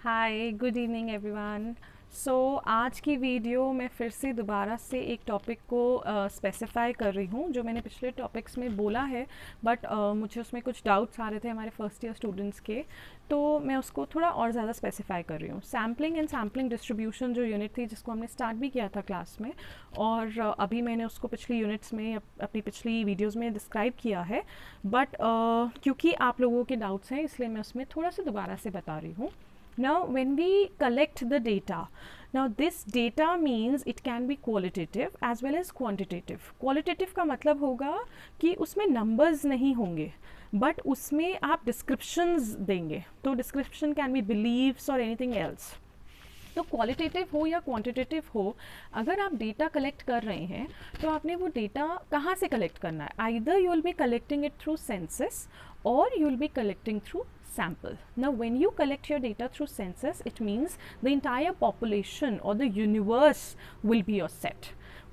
हाय, good evening everyone. सो आज की video मैं फिर से दोबारा से एक टॉपिक को स्पेसिफाई कर रही हूँ जो मैंने पिछले टॉपिक्स में बोला है, बट मुझे उसमें कुछ डाउट्स आ रहे थे हमारे फर्स्ट ईयर स्टूडेंट्स के, तो मैं उसको थोड़ा और ज़्यादा स्पेसिफाई कर रही हूँ। सैम्पलिंग एंड सैम्पलिंग डिस्ट्रीब्यूशन जो यूनिट थी जिसको हमने स्टार्ट भी किया था क्लास में, और अभी मैंने उसको पिछली यूनिट्स में अपनी पिछली वीडियोज़ में डिस्क्राइब किया है, बट क्योंकि आप लोगों के डाउट्स हैं इसलिए मैं उसमें थोड़ा सा दोबारा से बता रही हूँ। Now, when we collect the data, now this data means it can be qualitative as well as quantitative. Qualitative का मतलब होगा कि उसमें numbers नहीं होंगे, but उसमें आप descriptions देंगे, तो description can be beliefs or anything else. तो क्वालिटेटिव हो या क्वांटिटेटिव हो, अगर आप डेटा कलेक्ट कर रहे हैं तो आपने वो डेटा कहाँ से कलेक्ट करना है। Either you will be collecting it through census or you will be collecting through sample. Now when you collect your data through census, it means the entire population or the universe will be your set,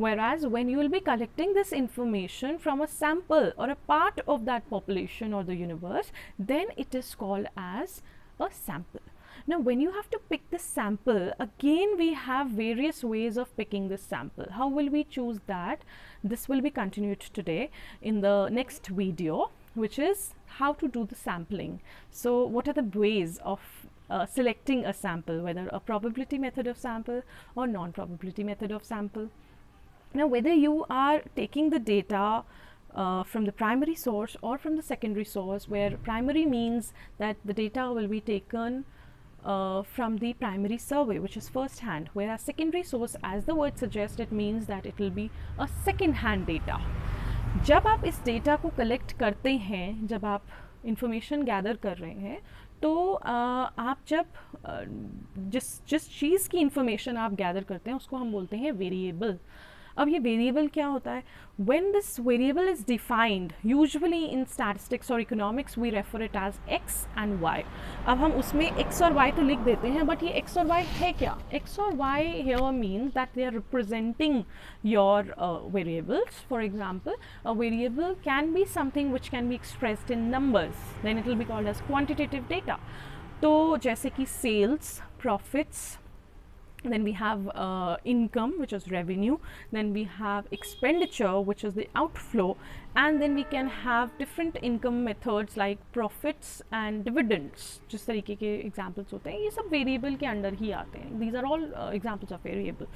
whereas when you will be collecting this information from a sample or a part of that population or the universe, then it is called as a sample. Now when you have to pick this sample, again we have various ways of picking this sample. How will we choose that? This will be continued today in the next video, which is how to do the sampling. So what are the ways of selecting a sample, whether a probability method of sample or non-probability method of sample. Now whether you are taking the data from the primary source or from the secondary source, where primary means that the data will be taken from the primary survey, which is first hand, whereas secondary source, as the word suggests, it means that it will be a second hand data. जब आप इस data को collect करते हैं, जब आप information gather कर रहे हैं, तो आप जब जिस चीज़ की इंफॉर्मेशन आप गैदर करते हैं उसको हम बोलते हैं वेरिएबल। अब ये वेरिएबल क्या होता है? When this variable is defined, usually in statistics or economics we refer it as x and y. अब हम उसमें x और y तो लिख देते हैं, बट ये x और y है क्या? x और y here means that they are representing your variables. For example, a variable can be something which can be expressed in numbers, then it will be called as quantitative data. तो जैसे कि sales, profits, then we have income, which is revenue, then we have expenditure, which is the outflow, and then we can have different income methods like profits and dividends. जिस तरीके के examples होते हैं ये सब variable के under ही आते हैं. These are all examples of variable.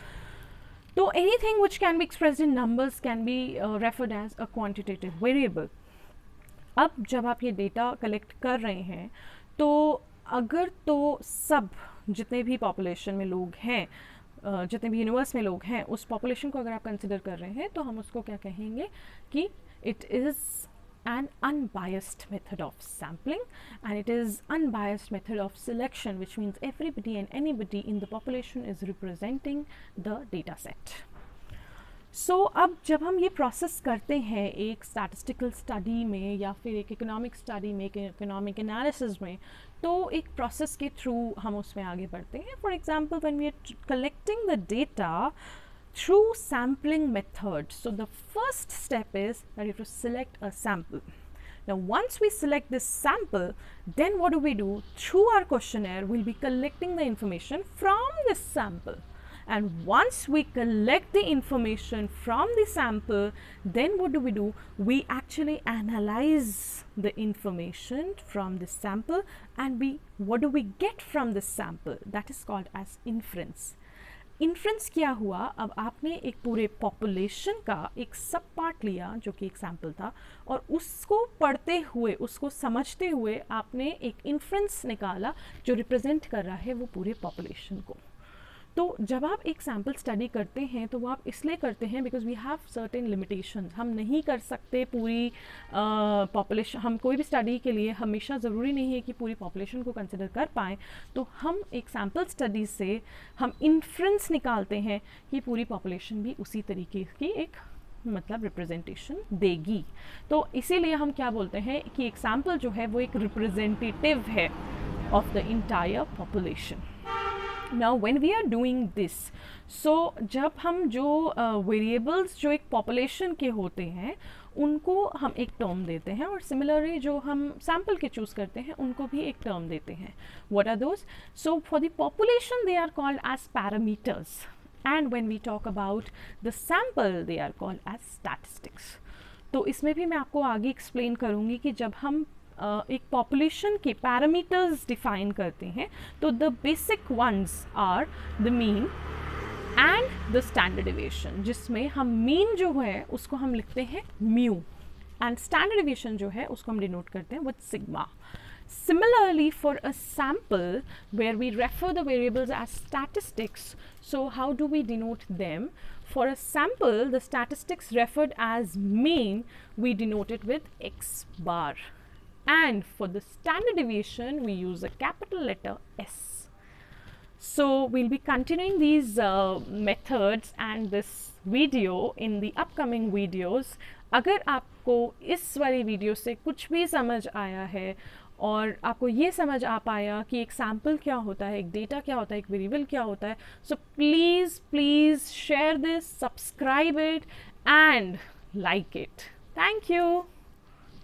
तो anything which can be expressed in numbers can be referred as a quantitative variable. अब जब आप ये डेटा कलेक्ट कर रहे हैं, तो अगर तो सब जितने भी पॉपुलेशन में लोग हैं, जितने भी यूनिवर्स में लोग हैं, उस पॉपुलेशन को अगर आप कंसिडर कर रहे हैं तो हम उसको क्या कहेंगे कि it is an unbiased method of sampling, and it is unbiased method of selection, which means everybody and anybody in the population is representing the data set. अब जब हम ये प्रोसेस करते हैं एक स्टैटिस्टिकल स्टडी में या फिर एक इकोनॉमिक स्टडी में, एक इकोनॉमिक एनालिसिस में, तो एक प्रोसेस के थ्रू हम उसमें आगे बढ़ते हैं. For example when we are collecting the data through sampling method, so the first step is that you have to select a sample. Now once we select this sample, then what do we do? Through our questionnaire we'll be collecting the information from this sample. And once we collect the information from the sample, then what do? We actually analyze the information from the sample, and what do we get from this sample? That is called as inference. Inference क्या हुआ? अब आपने एक पूरे population का एक सब part लिया जो कि एक सैम्पल था, और उसको पढ़ते हुए, उसको समझते हुए आपने एक इन्फ्रेंस निकाला जो रिप्रेजेंट कर रहा है वो पूरे पॉपुलेशन को. तो जब आप एक सैम्पल स्टडी करते हैं तो वो आप इसलिए करते हैं because we have certain limitations. हम नहीं कर सकते पूरी पॉपुलेशन, हम कोई भी स्टडी के लिए हमेशा ज़रूरी नहीं है कि पूरी पॉपुलेशन को कंसिडर कर पाएँ. तो हम एक सैम्पल स्टडी से हम इन्फ्रेंस निकालते हैं कि पूरी पॉपुलेशन भी उसी तरीके की एक मतलब रिप्रेजेंटेशन देगी. तो इसीलिए हम क्या बोलते हैं कि एक सैम्पल जो है वो एक रिप्रेजेंटेटिव है of the entire population. Now when we are doing this, so जब हम जो वेरिएबल्स जो एक पॉपुलेशन के होते हैं उनको हम एक टर्म देते हैं, और सिमिलरली जो हम सैम्पल के चूज़ करते हैं उनको भी एक टर्म देते हैं. What are those? So for the population they are called as parameters, and when we talk about the sample they are called as statistics. तो इसमें भी मैं आपको आगे एक्सप्लेन करूँगी कि जब हम एक पॉपुलेशन के पैरामीटर्स डिफाइन करते हैं तो the basic ones are the mean and the standard deviation, जिसमें हम मीन जो है उसको हम लिखते हैं म्यू, एंड स्टैंडर्ड डेविएशन जो है उसको हम डिनोट करते हैं with sigma. Similarly, for a sample where we refer the variables as statistics, so how do we denote them? For a sample, the statistics referred as mean, we denote it with x bar. And for the standard deviation, we use a capital letter S. So we'll be continuing these methods and this video in the upcoming videos. अगर आपको इस वाली video से कुछ भी समझ आया है और आपको ये समझ आ पाया कि एक सैम्पल क्या होता है, एक डेटा क्या होता है, एक वेरिएबल क्या होता है, so please share this, subscribe it and like it. Thank you.